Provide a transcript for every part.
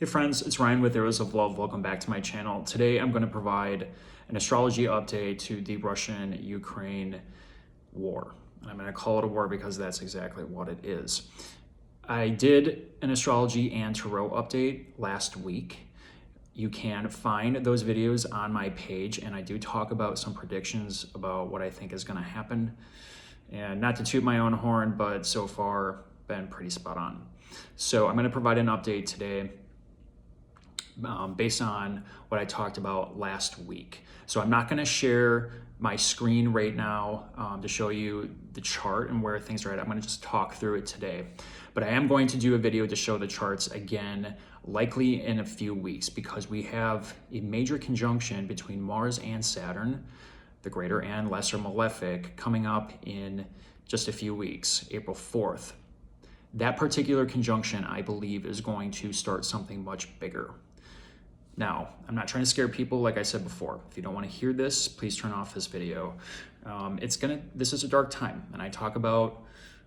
Hey friends, it's Ryan with Arrows of Love. Welcome back to my channel. Today I'm going to provide an astrology update to the Russian-Ukraine war. And I'm going to call it a war because that's exactly what it is. I did an astrology and tarot update last week. You can find those videos on my page, and I do talk about some predictions about what I think is going to happen. And not to toot my own horn, but so far been pretty spot on. So I'm going to provide an update today based on what I talked about last week. So I'm not going to share my screen right now to show you the chart and where things are at. I'm going to just talk through it today. But I am going to do a video to show the charts again, likely in a few weeks, because we have a major conjunction between Mars and Saturn, the greater and lesser malefic, coming up in just a few weeks, April 4th. That particular conjunction, I believe, is going to start something much bigger. Now, I'm not trying to scare people, like I said before. If you don't want to hear this, please turn off this video. This is a dark time, and I talk about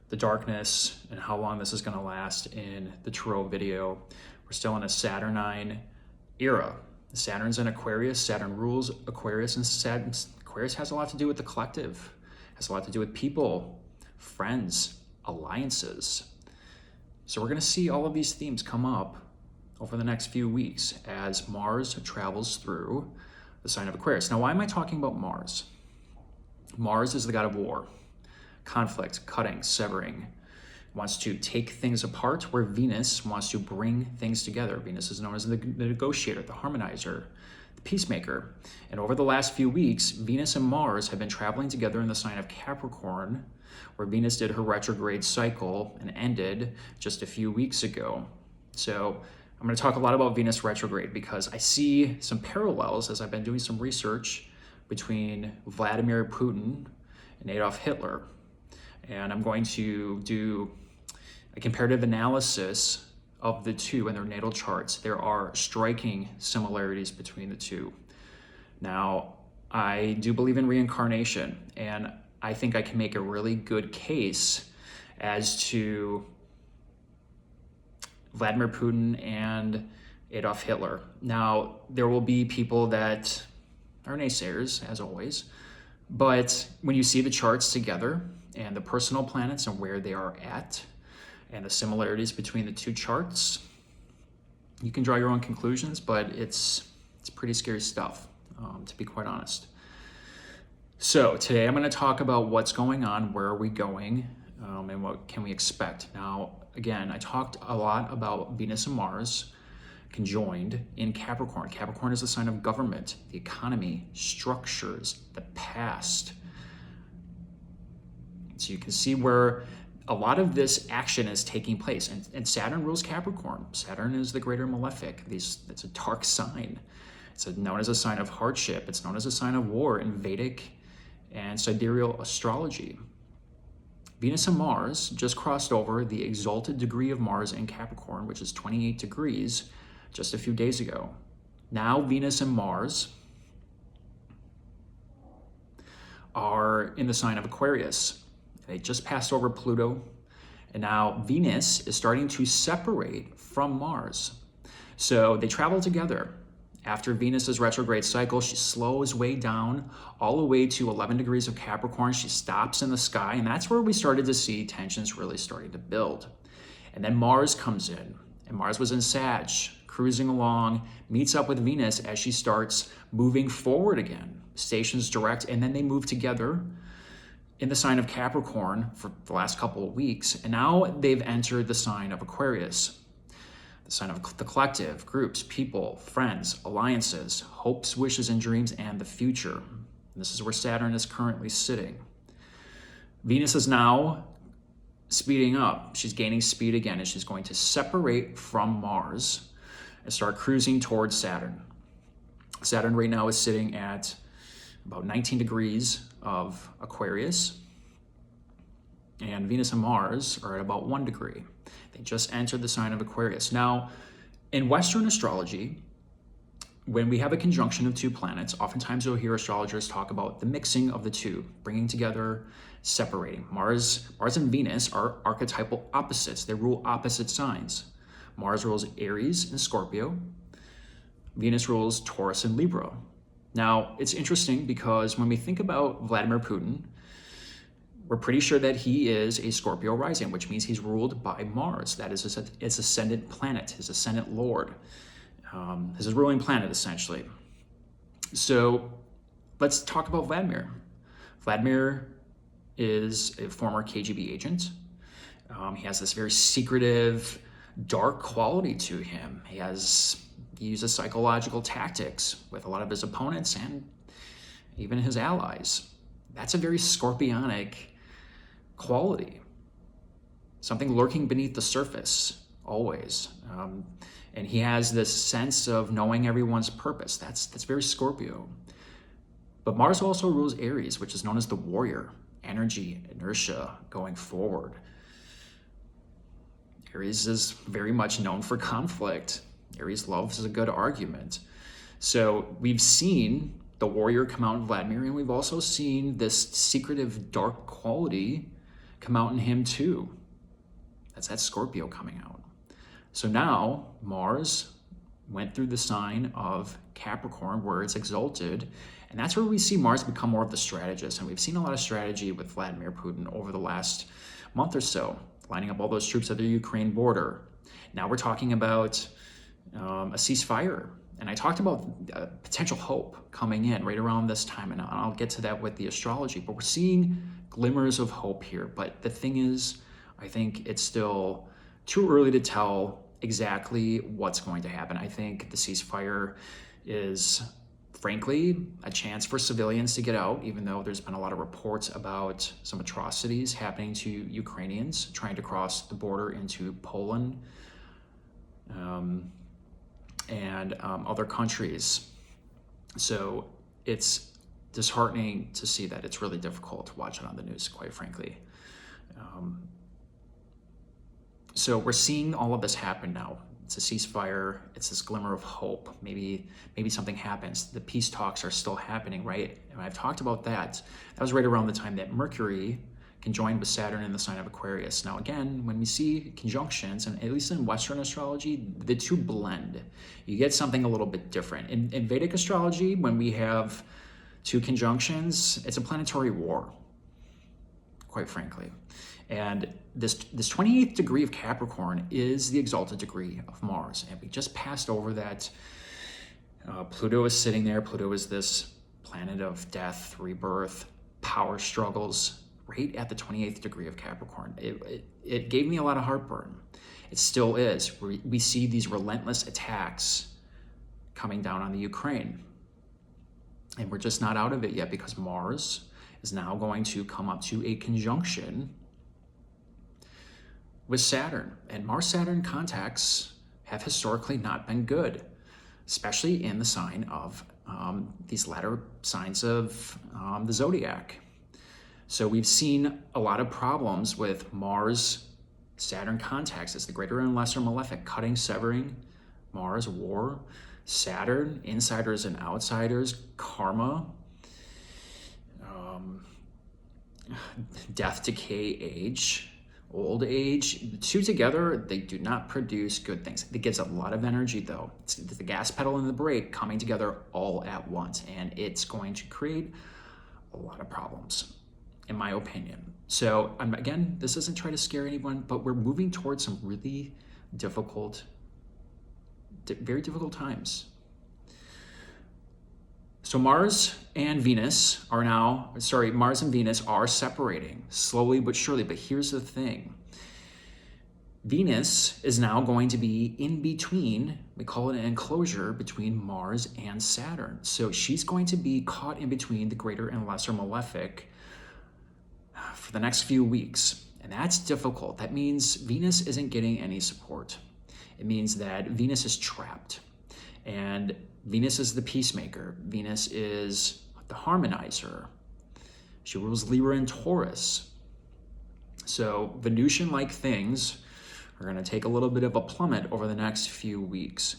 the darkness and how long this is going to last in the tarot video. We're still in a Saturnine era. Saturn's in Aquarius. Saturn rules Aquarius, and Aquarius has a lot to do with the collective, has a lot to do with people, friends, alliances. So we're going to see all of these themes come up over the next few weeks as Mars travels through the sign of Aquarius. Now, why am I talking about Mars? Mars is the god of war, conflict, cutting, severing, wants to take things apart, where Venus wants to bring things together. Venus is known as the negotiator, the harmonizer, the peacemaker. And over the last few weeks, Venus and Mars have been traveling together in the sign of Capricorn, where Venus did her retrograde cycle and ended just a few weeks ago. So I'm going to talk a lot about Venus retrograde because I see some parallels as I've been doing some research between Vladimir Putin and Adolf Hitler. And I'm going to do a comparative analysis of the two and their natal charts. There are striking similarities between the two. Now, I do believe in reincarnation, and I think I can make a really good case as to Vladimir Putin and Adolf Hitler. Now, there will be people that are naysayers, as always, but when you see the charts together and the personal planets and where they are at and the similarities between the two charts, you can draw your own conclusions, but it's pretty scary stuff, to be quite honest. So today I'm going to talk about what's going on, where are we going, and what can we expect. Now, again, I talked a lot about Venus and Mars conjoined in Capricorn. Capricorn is the sign of government, the economy, structures, the past. So you can see where a lot of this action is taking place. And Saturn rules Capricorn. Saturn is the greater malefic. It's a dark sign. It's known as a sign of hardship. It's known as a sign of war in Vedic and sidereal astrology. Venus and Mars just crossed over the exalted degree of Mars in Capricorn, which is 28 degrees, just a few days ago. Now Venus and Mars are in the sign of Aquarius. They just passed over Pluto, and now Venus is starting to separate from Mars. So they travel together. After Venus's retrograde cycle, she slows way down all the way to 11 degrees of Capricorn. She stops in the sky, and that's where we started to see tensions really starting to build. And then Mars comes in, and Mars was in Sag, cruising along, meets up with Venus as she starts moving forward again, stations direct, and then they move together in the sign of Capricorn for the last couple of weeks, and now they've entered the sign of Aquarius. The sign of the collective, groups, people, friends, alliances, hopes, wishes, and dreams, and the future. And this is where Saturn is currently sitting. Venus is now speeding up. She's gaining speed again, and she's going to separate from Mars and start cruising towards Saturn. Saturn right now is sitting at about 19 degrees of Aquarius, and Venus and Mars are at about 1 degree. They just entered the sign of Aquarius. Now, in Western astrology, when we have a conjunction of two planets, oftentimes you'll hear astrologers talk about the mixing of the two, bringing together, separating. Mars and Venus are archetypal opposites. They rule opposite signs. Mars rules Aries and Scorpio. Venus rules Taurus and Libra. Now, it's interesting because when we think about Vladimir Putin, we're pretty sure that he is a Scorpio rising, which means he's ruled by Mars. That is his ascendant planet, his ascendant lord, his ruling planet, essentially. So let's talk about Vladimir. Vladimir is a former KGB agent. He has this very secretive, dark quality to him. He uses psychological tactics with a lot of his opponents and even his allies. That's a very scorpionic quality, something lurking beneath the surface always. And he has this sense of knowing everyone's purpose. That's very Scorpio. But Mars also rules Aries, which is known as the warrior, energy, inertia, going forward. Aries is very much known for conflict. Aries loves a good argument. So we've seen the warrior come out in Vladimir, and we've also seen this secretive dark quality come out in him too. That's that Scorpio coming out. So now Mars went through the sign of Capricorn where it's exalted, and that's where we see Mars become more of the strategist. And we've seen a lot of strategy with Vladimir Putin over the last month or so, lining up all those troops at the Ukraine border. Now we're talking about a ceasefire. And I talked about potential hope coming in right around this time, and I'll get to that with the astrology, but we're seeing glimmers of hope here. But the thing is, I think it's still too early to tell exactly what's going to happen. I think the ceasefire is, frankly, a chance for civilians to get out, even though there's been a lot of reports about some atrocities happening to Ukrainians trying to cross the border into Poland. And other countries. So it's disheartening to see that. It's really difficult to watch it on the news, quite frankly. So we're seeing all of this happen now. It's a ceasefire. It's this glimmer of hope. Maybe something happens. The peace talks are still happening, right? And I've talked about that. That was right around the time that Mercury conjoined with Saturn in the sign of Aquarius. Now, again, when we see conjunctions, and at least in Western astrology, the two blend. You get something a little bit different. In Vedic astrology, when we have two conjunctions, it's a planetary war, quite frankly. And this 28th degree of Capricorn is the exalted degree of Mars. And we just passed over that. Pluto is sitting there. Pluto is this planet of death, rebirth, power struggles, right at the 28th degree of Capricorn. It gave me a lot of heartburn. It still is. We see these relentless attacks coming down on the Ukraine. And we're just not out of it yet because Mars is now going to come up to a conjunction with Saturn. And Mars-Saturn contacts have historically not been good, especially in the sign of these latter signs of the zodiac. So we've seen a lot of problems with Mars-Saturn contacts. It's the greater and lesser malefic, cutting, severing, Mars, war, Saturn, insiders and outsiders, karma, death, decay, age, old age. The two together, they do not produce good things. It gives a lot of energy though. It's the gas pedal and the brake coming together all at once, and it's going to create a lot of problems, in my opinion. So again, this isn't trying to scare anyone, but we're moving towards some really difficult, very difficult times. So Mars and Venus are separating slowly but surely. But here's the thing. Venus is now going to be in between, we call it an enclosure between Mars and Saturn. So she's going to be caught in between the greater and lesser malefic for the next few weeks. And that's difficult. That means Venus isn't getting any support. It means that Venus is trapped. And Venus is the peacemaker. Venus is the harmonizer. She rules Libra and Taurus. So Venusian-like things are going to take a little bit of a plummet over the next few weeks.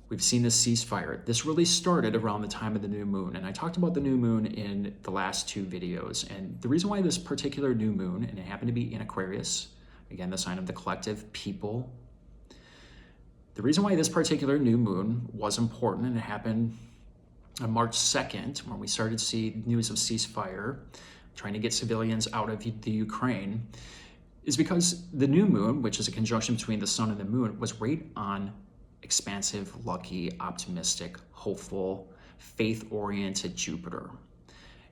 We've seen this ceasefire. This really started around the time of the new moon, and I talked about the new moon in the last two videos. And the reason why this particular new moon, and it happened to be in Aquarius, again, the sign of the collective, people, The reason why this particular new moon was important, and it happened on March 2nd, when we started to see news of ceasefire, trying to get civilians out of the Ukraine, is because the new moon, which is a conjunction between the sun and the moon, was right on expansive, lucky, optimistic, hopeful, faith-oriented Jupiter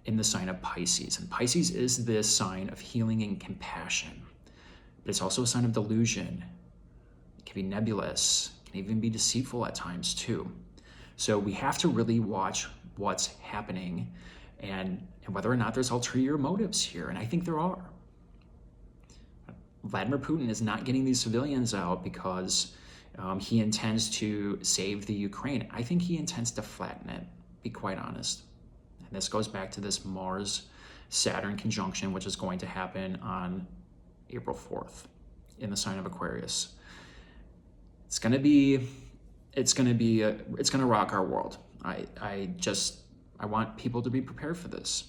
in the sign of Pisces. And Pisces is this sign of healing and compassion, but it's also a sign of delusion. It can be nebulous, it can even be deceitful at times too. So we have to really watch what's happening and whether or not there's ulterior motives here, and I think there are. Vladimir Putin is not getting these civilians out because he intends to save the Ukraine. I think he intends to flatten it, be quite honest. And this goes back to this Mars-Saturn conjunction, which is going to happen on April 4th in the sign of Aquarius. It's gonna rock our world. I want people to be prepared for this.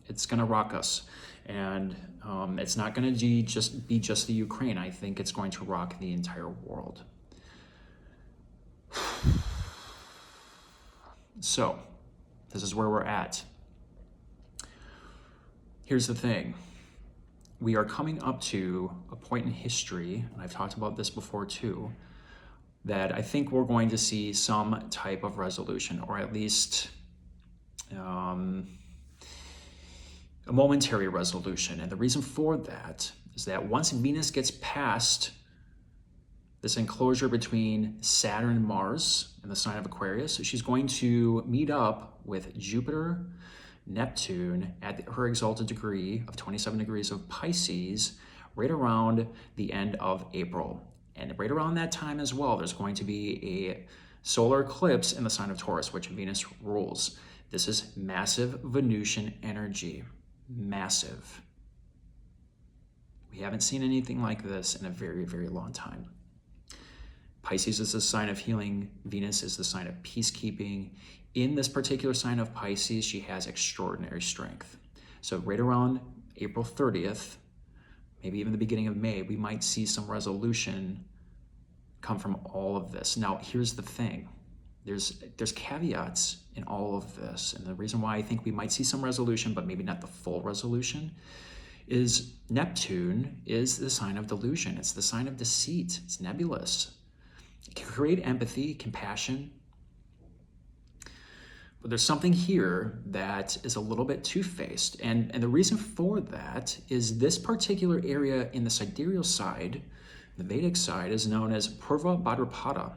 It's gonna rock us. And it's not gonna be just the Ukraine. I think it's going to rock the entire world. So, this is where we're at. Here's the thing. We are coming up to a point in history, and I've talked about this before too, that I think we're going to see some type of resolution, or at least a momentary resolution. And the reason for that is that once Venus gets past this enclosure between Saturn and Mars in the sign of Aquarius, she's going to meet up with Jupiter, Neptune at her exalted degree of 27 degrees of Pisces right around the end of April. And right around that time as well, there's going to be a solar eclipse in the sign of Taurus, which Venus rules. This is massive Venusian energy. Massive. We haven't seen anything like this in a very, very long time. Pisces is the sign of healing. Venus is the sign of peacekeeping. In this particular sign of Pisces, she has extraordinary strength. So right around April 30th, maybe even the beginning of May, we might see some resolution come from all of this. Now, here's the thing. There's caveats in all of this. And the reason why I think we might see some resolution, but maybe not the full resolution, is Neptune is the sign of delusion. It's the sign of deceit. It's nebulous. It can create empathy, compassion. But there's something here that is a little bit two-faced. And the reason for that is this particular area in the sidereal side, the Vedic side, is known as Purva Bhadrapada.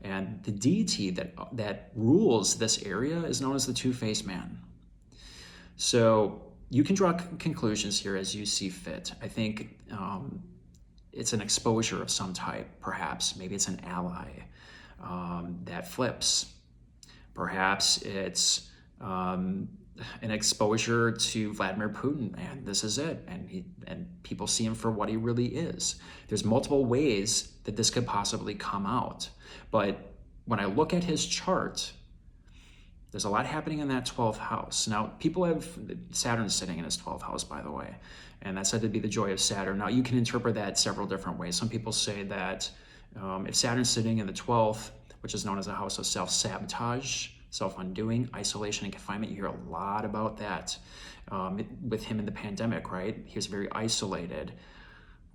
And the deity that rules this area is known as the two-faced man. So you can draw conclusions here as you see fit. I think it's an exposure of some type, perhaps. Maybe it's an ally that flips. Perhaps it's an exposure to Vladimir Putin, and this is it. And people see him for what he really is. There's multiple ways that this could possibly come out. But when I look at his chart, there's a lot happening in that 12th house. Now, people have Saturn sitting in his 12th house, by the way, and that's said to be the joy of Saturn. Now, you can interpret that several different ways. Some people say that if Saturn's sitting in the 12th, which is known as a house of self-sabotage, self-undoing, isolation, and confinement, you hear a lot about that with him in the pandemic, right? He was very isolated.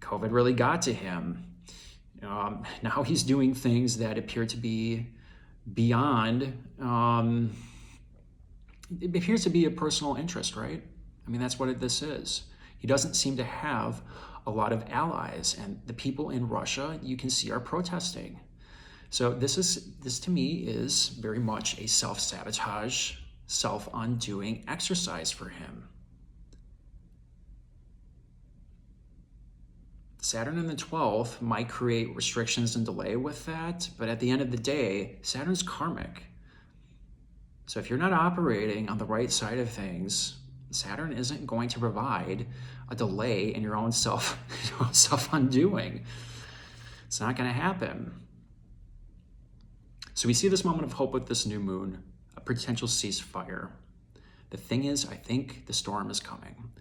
COVID really got to him. Now he's doing things that appear to be beyond, it appears to be a personal interest, right? I mean, that's what this is. He doesn't seem to have a lot of allies, and the people in Russia, you can see, are protesting. So this to me is very much a self-sabotage, self-undoing exercise for him. Saturn in the 12th might create restrictions and delay with that, but at the end of the day, Saturn's karmic. So if you're not operating on the right side of things, Saturn isn't going to provide a delay in your own self-undoing. It's not going to happen. So we see this moment of hope with this new moon, a potential ceasefire. The thing is, I think the storm is coming.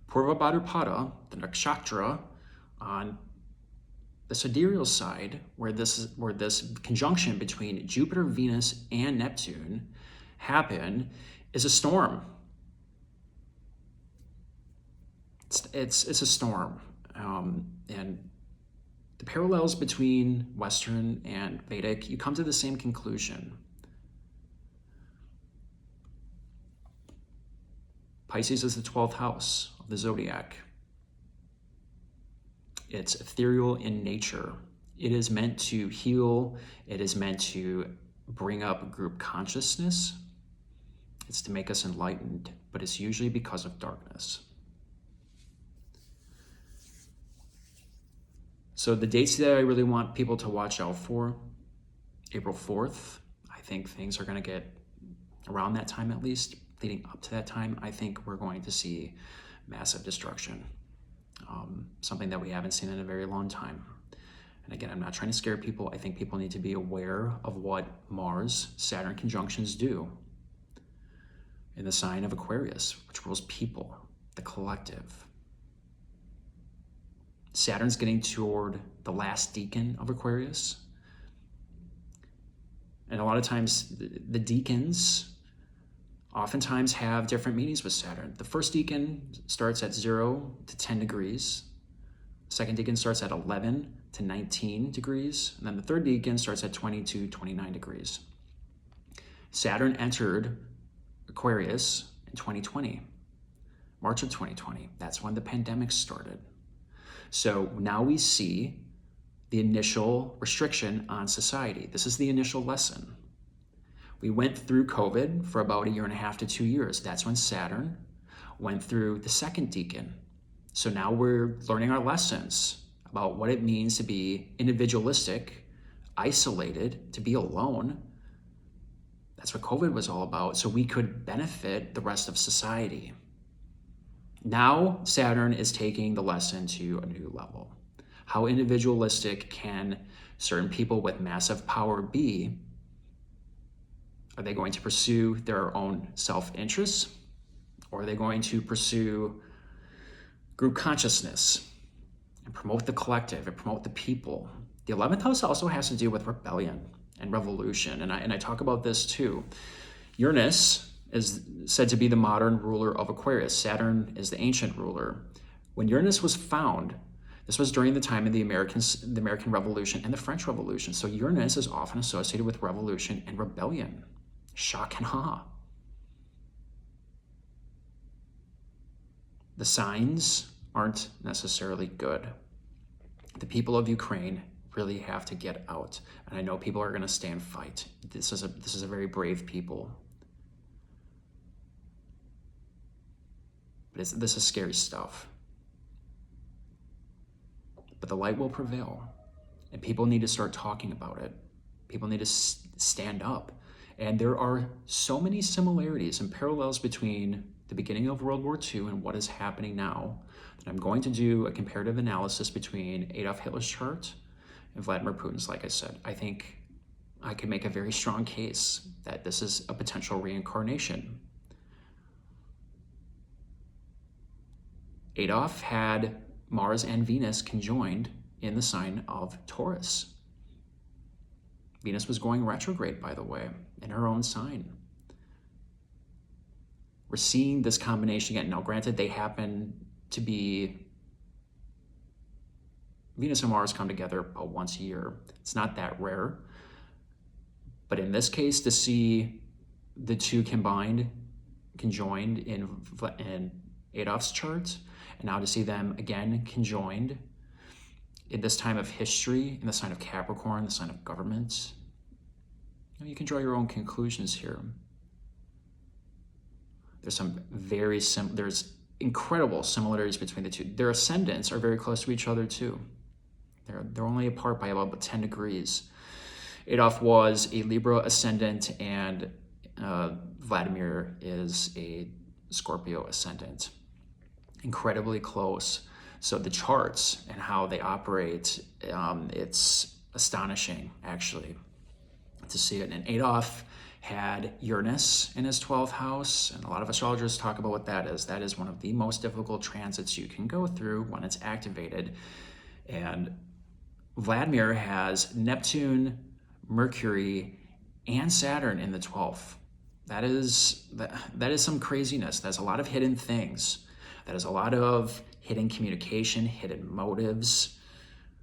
Purva Bhadrapada, the nakshatra on the sidereal side, where this conjunction between Jupiter, Venus, and Neptune happen, is a storm. It's a storm, and the parallels between Western and Vedic, you come to the same conclusion. Pisces is the 12th house of the zodiac. It's ethereal in nature. It is meant to heal. It is meant to bring up group consciousness. It's to make us enlightened, but it's usually because of darkness. So the dates that I really want people to watch out for, April 4th, I think things are going to get, around that time at least, leading up to that time, I think we're going to see massive destruction. Something that we haven't seen in a very long time. And again, I'm not trying to scare people. I think people need to be aware of what Mars-Saturn conjunctions do in the sign of Aquarius, which rules people, the collective. Saturn's getting toward the last decan of Aquarius. And a lot of times the decans oftentimes have different meanings with Saturn. The first decan starts at 0 to 10 degrees. The second decan starts at 11 to 19 degrees. And then the third decan starts at 20 to 29 degrees. Saturn entered Aquarius in 2020, March of 2020. That's when the pandemic started. So now we see the initial restriction on society. This is the initial lesson. We went through COVID for about 1.5 years to 2 years. That's when Saturn went through the second decan. So now we're learning our lessons about what it means to be individualistic, isolated, to be alone. That's what COVID was all about, so we could benefit the rest of society. Now Saturn is taking the lesson to a new level. How individualistic can certain people with massive power be? Are they going to pursue their own self-interests, or are they going to pursue group consciousness and promote the collective and promote the people? The 11th house also has to do with rebellion and revolution, and I talk about this too. Uranus is said to be the modern ruler of Aquarius. Saturn is the ancient ruler. When Uranus was found, this was during the time of the American Revolution and the French Revolution. So Uranus is often associated with revolution and rebellion. Shock and awe. The signs aren't necessarily good. The people of Ukraine really have to get out. And I know people are going to stay and fight. This is a very brave people. But this is scary stuff. But the light will prevail. And people need to start talking about it. People need to stand up. And there are so many similarities and parallels between the beginning of World War II and what is happening now that I'm going to do a comparative analysis between Adolf Hitler's chart and Vladimir Putin's. Like I said, I think I can make a very strong case that this is a potential reincarnation. Adolf had Mars and Venus conjoined in the sign of Taurus. Venus was going retrograde, by the way, in her own sign. We're seeing this combination again. Now, granted, they happen to be, Venus and Mars come together about once a year. It's not that rare. But in this case, to see the two conjoined in Adolf's chart, and now to see them again conjoined in this time of history, in the sign of Capricorn, the sign of government, you can draw your own conclusions here. There's some there's incredible similarities between the two. Their ascendants are very close to each other too. They're only apart by about 10 degrees. Adolf was a Libra ascendant, and Vladimir is a Scorpio ascendant. Incredibly close. So the charts and how they operate, it's astonishing actually to see it. And Adolf had Uranus in his 12th house, and a lot of astrologers talk about what that is. That is one of the most difficult transits you can go through when it's activated. And Vladimir has Neptune, Mercury, and Saturn in the 12th. That is some craziness. That's a lot of hidden things. That is a lot of hidden communication, hidden motives,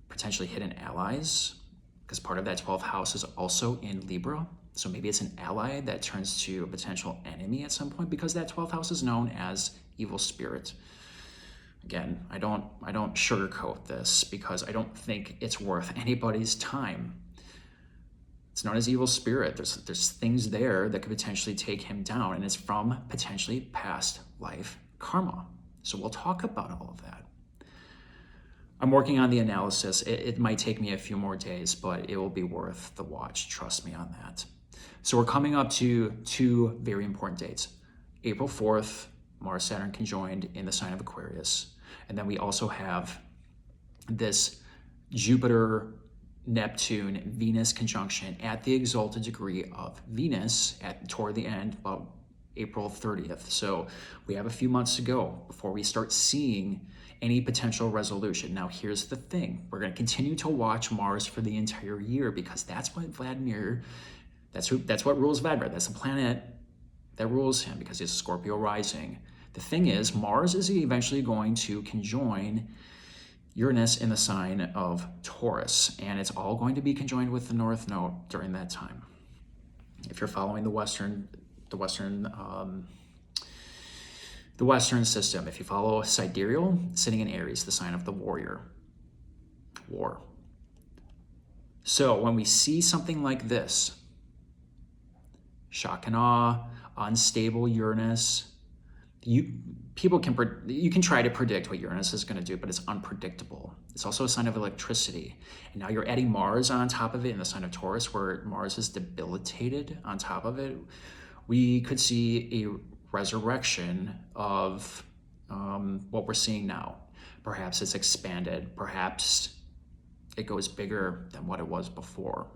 potentially hidden allies, because part of that 12th house is also in Libra. So maybe it's an ally that turns to a potential enemy at some point, because that 12th house is known as evil spirit. Again, I don't sugarcoat this, because I don't think it's worth anybody's time. It's known as evil spirit. There's things there that could potentially take him down, and it's from potentially past life karma. So we'll talk about all of that. I'm working on the analysis. It might take me a few more days, but it will be worth the watch. Trust me on that. So we're coming up to two very important dates. April 4th, Mars-Saturn conjoined in the sign of Aquarius. And then we also have this Jupiter-Neptune-Venus conjunction at the exalted degree of Venus toward the end of April 30th. So we have a few months to go before we start seeing any potential resolution. Now, here's the thing. We're going to continue to watch Mars for the entire year, because that's what Vladimir, that's what rules Vladimir. That's the planet that rules him, because he's a Scorpio rising. The thing is, Mars is eventually going to conjoin Uranus in the sign of Taurus, and it's all going to be conjoined with the North Node during that time. If you're following the Western system, if you follow sidereal, sitting in Aries, the sign of the warrior, war. So when we see something like this, shock and awe, unstable Uranus, you can try to predict what Uranus is going to do, but it's unpredictable. It's also a sign of electricity. And now you're adding Mars on top of it in the sign of Taurus, where Mars is debilitated on top of it. We could see a resurrection of what we're seeing now. Perhaps it's expanded. Perhaps it goes bigger than what it was before.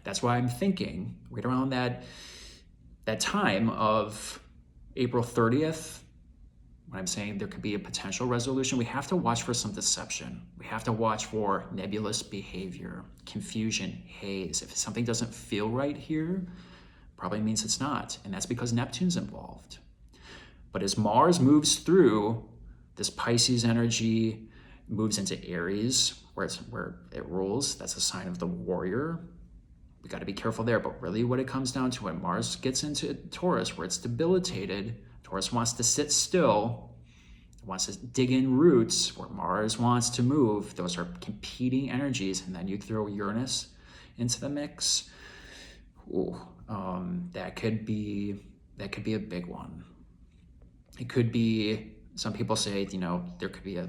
That's why I'm thinking right around that time of April 30th, when I'm saying there could be a potential resolution, we have to watch for some deception. We have to watch for nebulous behavior, confusion, haze. If something doesn't feel right here, probably means it's not. And that's because Neptune's involved. But as Mars moves through this Pisces energy, moves into Aries, where it rules, that's a sign of the warrior. We got to be careful there. But really what it comes down to, when Mars gets into Taurus, where it's debilitated, Taurus wants to sit still, wants to dig in roots, where Mars wants to move. Those are competing energies. And then you throw Uranus into the mix. Ooh, that could be a big one. It could be, some people say, there could be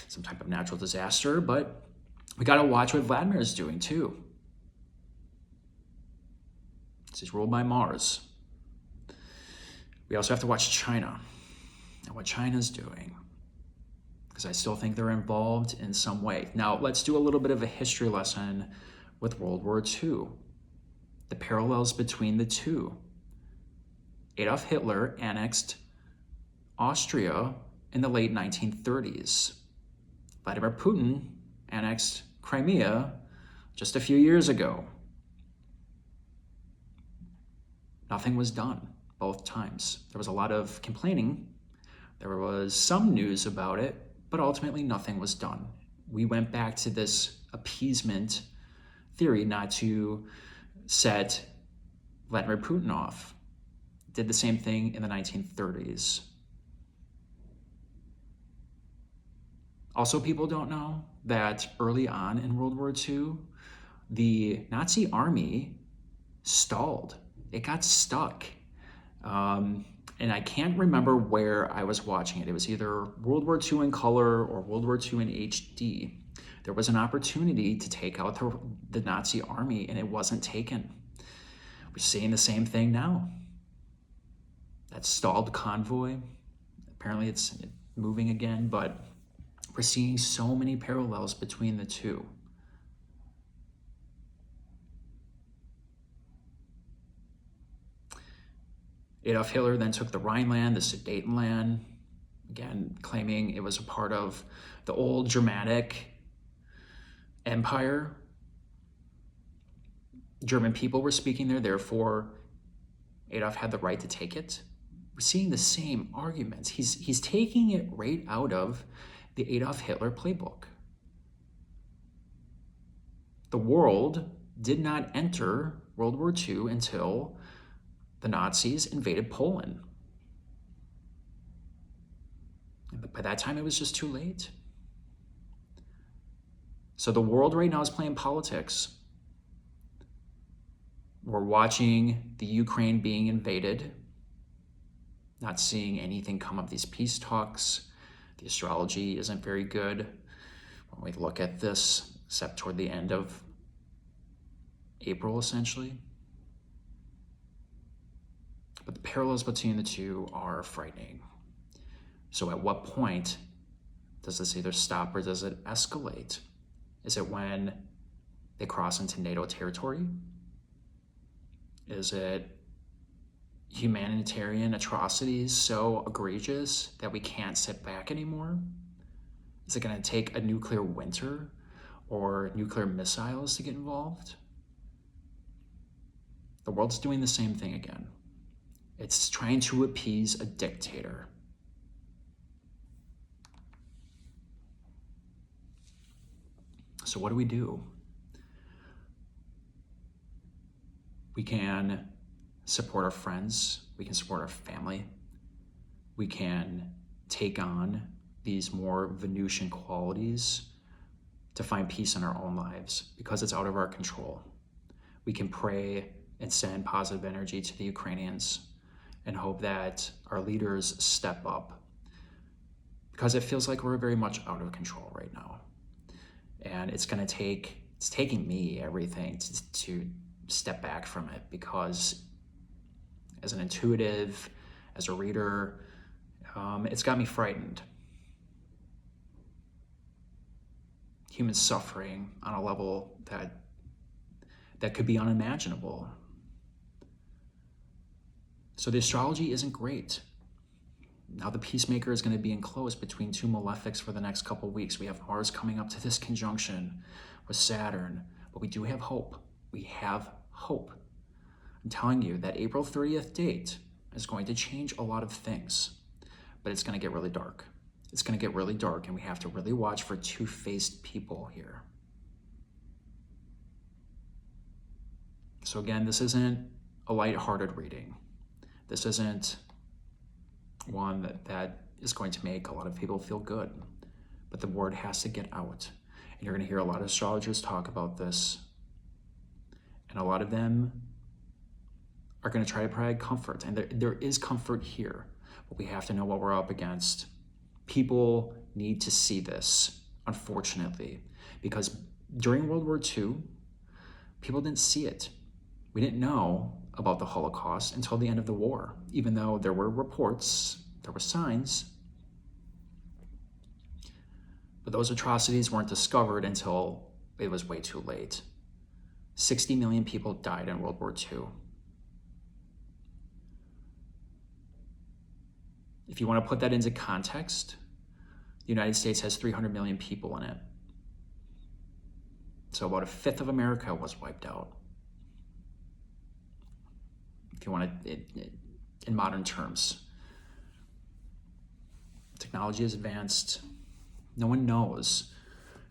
some type of natural disaster, but we got to watch what Vladimir is doing too. He's ruled by Mars. We also have to watch China and what China's doing, because I still think they're involved in some way. Now, let's do a little bit of a history lesson with World War II. The parallels between the two. Adolf Hitler annexed Austria in the late 1930s. Vladimir Putin annexed Crimea just a few years ago. Nothing was done both times. There was a lot of complaining. There was some news about it, but ultimately nothing was done. We went back to this appeasement theory, not to set Vladimir Putin off. Did the same thing in the 1930s. Also, people don't know that early on in World War II, the Nazi army stalled. It got stuck. And I can't remember where I was watching it. It was either World War II in color or World War II in HD. There was an opportunity to take out the Nazi army, and it wasn't taken. We're seeing the same thing now. That stalled convoy, apparently it's moving again, but we're seeing so many parallels between the two. Adolf Hitler then took the Rhineland, the Sudetenland. again, claiming it was a part of the old Germanic Empire. German people were speaking there, therefore Adolf had the right to take it. We're seeing the same arguments. He's taking it right out of the Adolf Hitler playbook. The world did not enter World War II until the Nazis invaded Poland. But by that time, it was just too late. So the world right now is playing politics. We're watching the Ukraine being invaded, not seeing anything come of these peace talks. The astrology isn't very good when we look at this, except toward the end of April, essentially. But the parallels between the two are frightening. So at what point does this either stop or does it escalate? Is it when they cross into NATO territory? Is it humanitarian atrocities so egregious that we can't sit back anymore? Is it going to take a nuclear winter or nuclear missiles to get involved? The world's doing the same thing again. It's trying to appease a dictator. So what do? We can support our friends. We can support our family. We can take on these more Venusian qualities to find peace in our own lives because it's out of our control. We can pray and send positive energy to the Ukrainians and hope that our leaders step up because it feels like we're very much out of control right now. And it's taking me everything to step back from it because as an intuitive, as a reader, it's got me frightened. Human suffering on a level that could be unimaginable. So the astrology isn't great. Now the peacemaker is going to be enclosed between two malefics for the next couple of weeks. We have Mars coming up to this conjunction with Saturn, but we do have hope. We have hope. I'm telling you that April 30th date is going to change a lot of things, but it's going to get really dark. It's going to get really dark, and we have to really watch for two-faced people here. So again, this isn't a lighthearted reading. This isn't one that is going to make a lot of people feel good, but the word has to get out. And you're going to hear a lot of astrologers talk about this, and a lot of them are going to try to provide comfort, and there is comfort here, but we have to know what we're up against. People need to see this, unfortunately, because during World War II, people didn't see it. We didn't know about the Holocaust until the end of the war, even though there were reports, there were signs, but those atrocities weren't discovered until it was way too late. 60 million people died in World War II. If you want to put that into context, the United States has 300 million people in it. So about a fifth of America was wiped out. If you want to, in modern terms. Technology is advanced. No one knows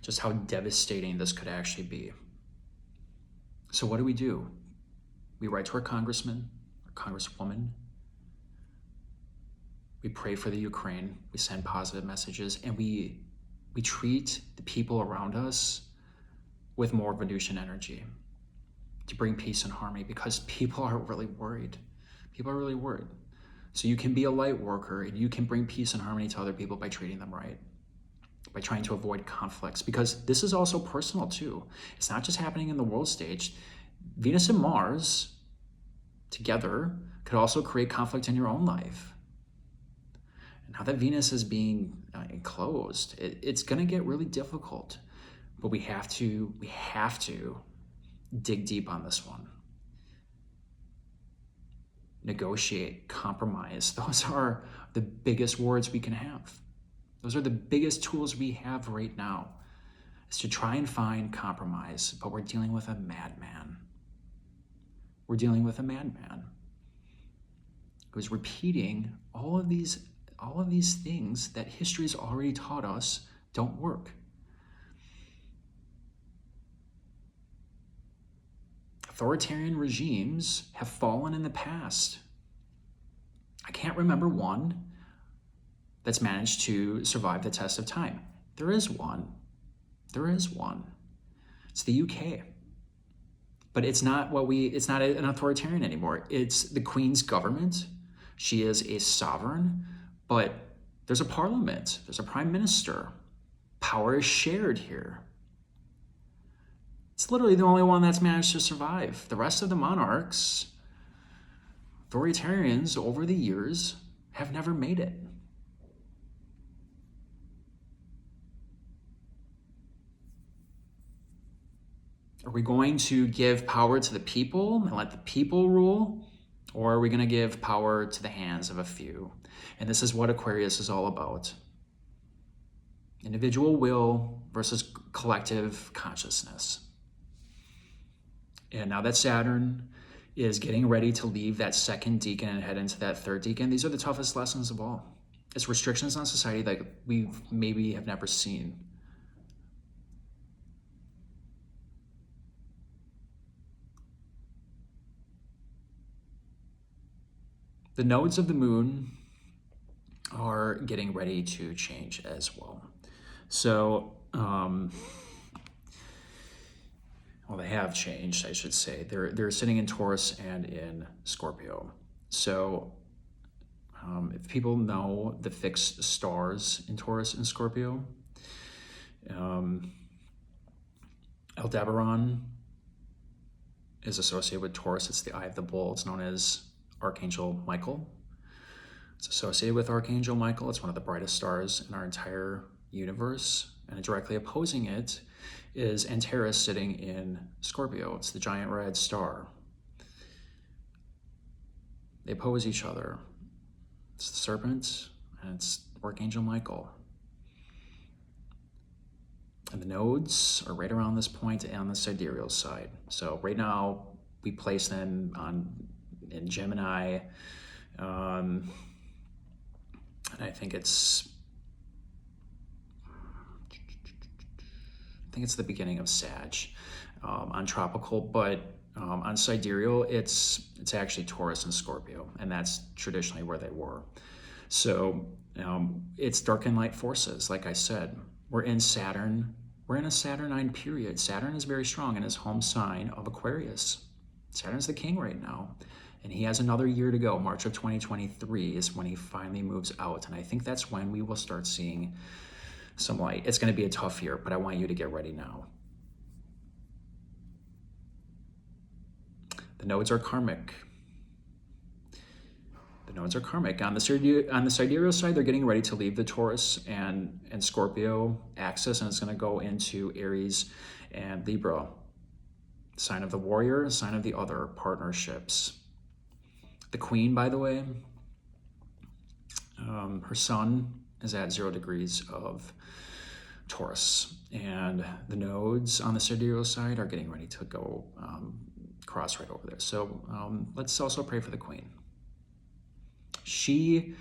just how devastating this could actually be. So what do? We write to our congressman, our congresswoman. We pray for the Ukraine. We send positive messages, and we treat the people around us with more Venusian energy to bring peace and harmony, because people are really worried. People are really worried. So you can be a light worker, and you can bring peace and harmony to other people by treating them right, by trying to avoid conflicts, because this is also personal too. It's not just happening in the world stage. Venus and Mars together could also create conflict in your own life. And now that Venus is being enclosed, it's going to get really difficult, but we have to dig deep on this one. negotiate, compromise. Those are the biggest words we can have. Those are the biggest tools we have right now, is to try and find compromise, but we're dealing with a madman. We're dealing with a madman who's repeating all of these things that history's already taught us don't work. Authoritarian regimes have fallen in the past. I can't remember one that's managed to survive the test of time. There is one. There is one. It's the UK. But it's not an authoritarian anymore. It's the Queen's government. She is a sovereign, but there's a parliament, there's a prime minister. Power is shared here. It's literally the only one that's managed to survive. The rest of the monarchs, authoritarians over the years, have never made it. Are we going to give power to the people and let the people rule? Or are we going to give power to the hands of a few? And this is what Aquarius is all about. Individual will versus collective consciousness. And now that Saturn is getting ready to leave that second decan and head into that third decan, these are the toughest lessons of all. It's restrictions on society that we maybe have never seen. The nodes of the moon are getting ready to change as well. So, well, they have changed, I should say. They're sitting in Taurus and in Scorpio. So, if people know the fixed stars in Taurus and Scorpio, Aldebaran is associated with Taurus. It's the eye of the bull. It's known as Archangel Michael. It's associated with Archangel Michael. It's one of the brightest stars in our entire universe. And directly opposing it is Antares sitting in Scorpio. It's the giant red star. They oppose each other. It's the serpent and it's Archangel Michael. And the nodes are right around this point on the sidereal side. So right now we place them in Gemini, and I think it's the beginning of Sag on tropical, but on sidereal it's actually Taurus and Scorpio, and that's traditionally where they were. So it's dark and light forces. Like I said, we're in Saturn. We're in a Saturnine period. Saturn is very strong in his home sign of Aquarius. Saturn's the king right now. And he has another year to go. March of 2023 is when he finally moves out. And I think that's when we will start seeing some light. It's going to be a tough year, but I want you to get ready now. The nodes are karmic. The nodes are karmic. On the sidereal side, they're getting ready to leave the Taurus and Scorpio axis, and it's going to go into Aries and Libra. Sign of the warrior, sign of the other, partnerships. The Queen, by the way, her sun is at 0 degrees of Taurus, and the nodes on the sidereal side are getting ready to go cross right over there. So let's also pray for the Queen. She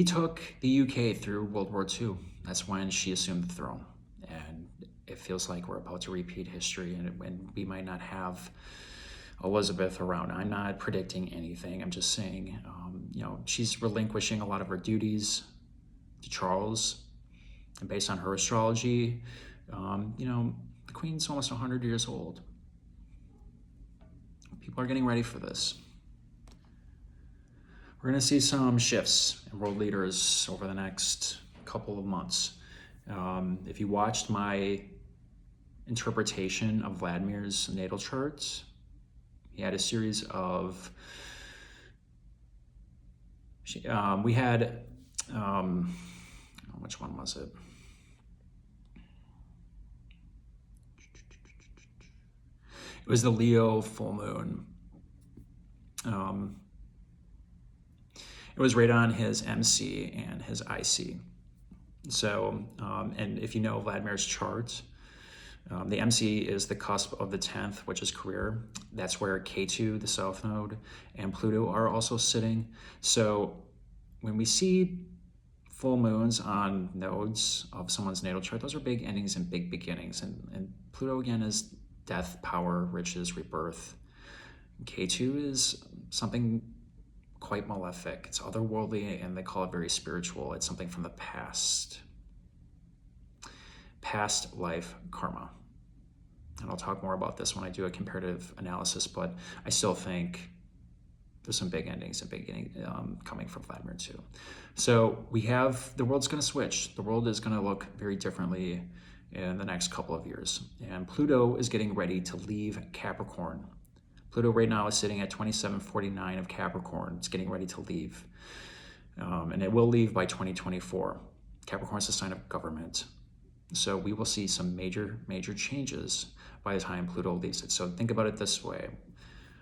took the UK through World War II. That's when she assumed the throne, and it feels like we're about to repeat history, and we might not have Elizabeth around. I'm not predicting anything. I'm just saying, she's relinquishing a lot of her duties to Charles. And based on her astrology, the Queen's almost 100 years old. People are getting ready for this. We're going to see some shifts in world leaders over the next couple of months. If you watched my interpretation of Vladimir's natal chart, he had a series of, we had, which one was it? It was the Leo full moon. It was right on his MC and his IC. So, and if you know Vladimir's chart, the MC is the cusp of the 10th, which is career. That's where K2, the South Node, and Pluto are also sitting. So when we see full moons on nodes of someone's natal chart, those are big endings and big beginnings. And Pluto, again, is death, power, riches, rebirth. K2 is something quite malefic. It's otherworldly, and they call it very spiritual. It's something from the past life karma. And I'll talk more about this when I do a comparative analysis, but I still think there's some big endings and beginning coming from Vladimir too. So we have, the world's going to switch. The world is going to look very differently in the next couple of years. And Pluto is getting ready to leave Capricorn. Pluto right now is sitting at 2749 of Capricorn. It's getting ready to leave. And it will leave by 2024. Capricorn is a sign of government. So we will see some major changes by the time Pluto leaves it. So think about it this way.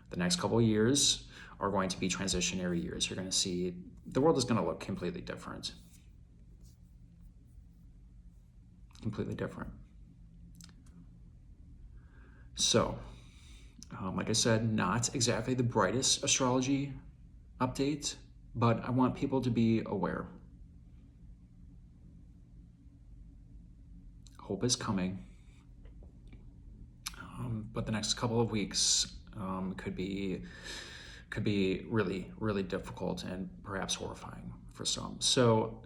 The next couple of years are going to be transitionary years. You're going to see the world is going to look completely different. Completely different. So, like I said, not exactly the brightest astrology update, but I want people to be aware. Hope is coming, but the next couple of weeks could be really difficult and perhaps horrifying for some. So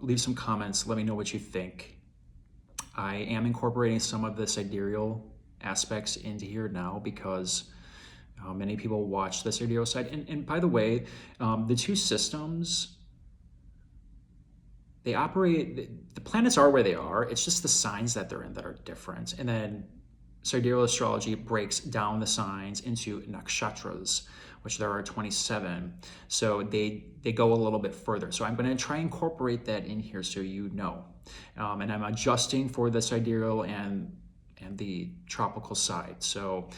leave some comments. Let me know what you think. I am incorporating some of the sidereal aspects into here now because many people watch the sidereal side. And by the way, the two systems, they operate, the planets are where they are. It's just the signs that they're in that are different. And then sidereal astrology breaks down the signs into nakshatras, which there are 27. So they go a little bit further. So I'm going to try and incorporate that in here so you know. And I'm adjusting for the sidereal and the tropical side. So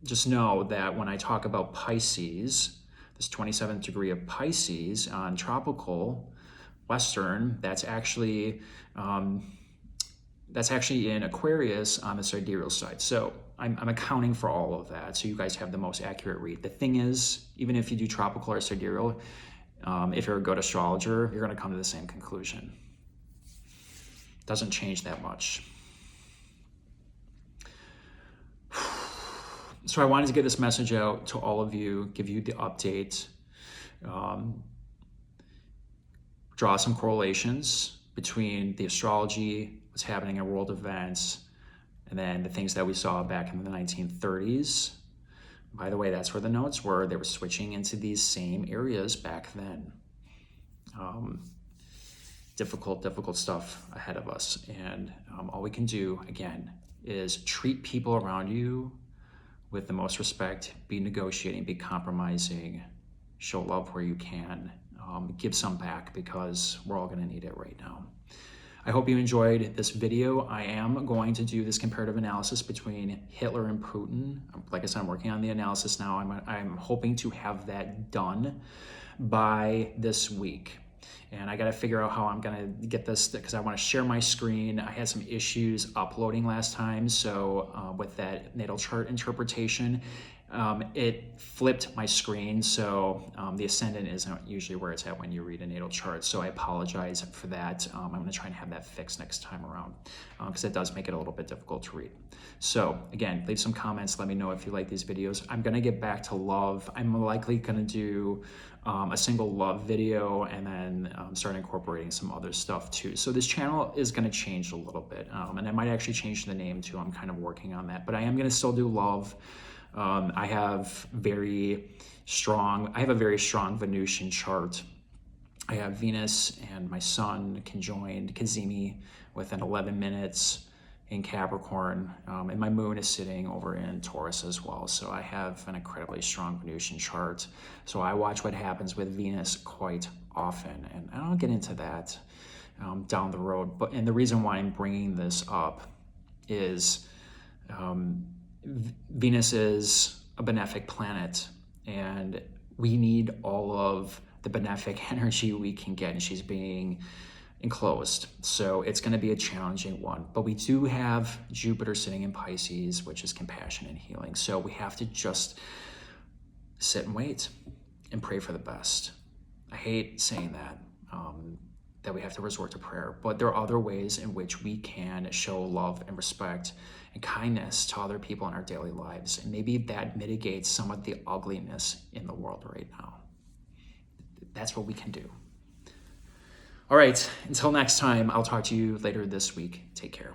just know that when I talk about Pisces, this 27th degree of Pisces on tropical Western, that's actually in Aquarius on the sidereal side. So I'm accounting for all of that, so you guys have the most accurate read. The thing is, even if you do tropical or sidereal, if you're a good astrologer, you're going to come to the same conclusion. Doesn't change that much. So I wanted to get this message out to all of you, give you the update, draw some correlations between the astrology, what's happening in world events, and then the things that we saw back in the 1930s. By the way, that's where the nodes were. They were switching into these same areas back then. Difficult stuff ahead of us. And all we can do, again, is treat people around you with the most respect, be negotiating, be compromising, show love where you can, give some back because we're all gonna need it right now. I hope you enjoyed this video. I am going to do this comparative analysis between Hitler and Putin. Like I said, I'm working on the analysis now. I'm hoping to have that done by this week. And I got to figure out how I'm going to get this because I want to share my screen. I had some issues uploading last time. So with that natal chart interpretation, it flipped my screen. So the ascendant isn't usually where it's at when you read a natal chart. So I apologize for that. I'm going to try and have that fixed next time around because it does make it a little bit difficult to read. So again, leave some comments. Let me know if you like these videos. I'm going to get back to love. I'm likely going to do a single love video and then start incorporating some other stuff too. So this channel is going to change a little bit and I might actually change the name too. I'm kind of working on that, but I am going to still do love. I have a very strong Venusian chart. I have Venus and my Sun conjoined Cazimi within 11 minutes in Capricorn, and my moon is sitting over in Taurus as well. So I have an incredibly strong Venusian chart. So I watch what happens with Venus quite often, and I'll get into that down the road. And the reason why I'm bringing this up is Venus is a benefic planet. and we need all of the benefic energy we can get, and she's being enclosed. So it's going to be a challenging one. But we do have Jupiter sitting in Pisces, which is compassion and healing. So we have to just sit and wait and pray for the best. I hate saying that we have to resort to prayer, but there are other ways in which we can show love and respect and kindness to other people in our daily lives. And maybe that mitigates some of the ugliness in the world right now. That's what we can do. All right, until next time, I'll talk to you later this week. Take care.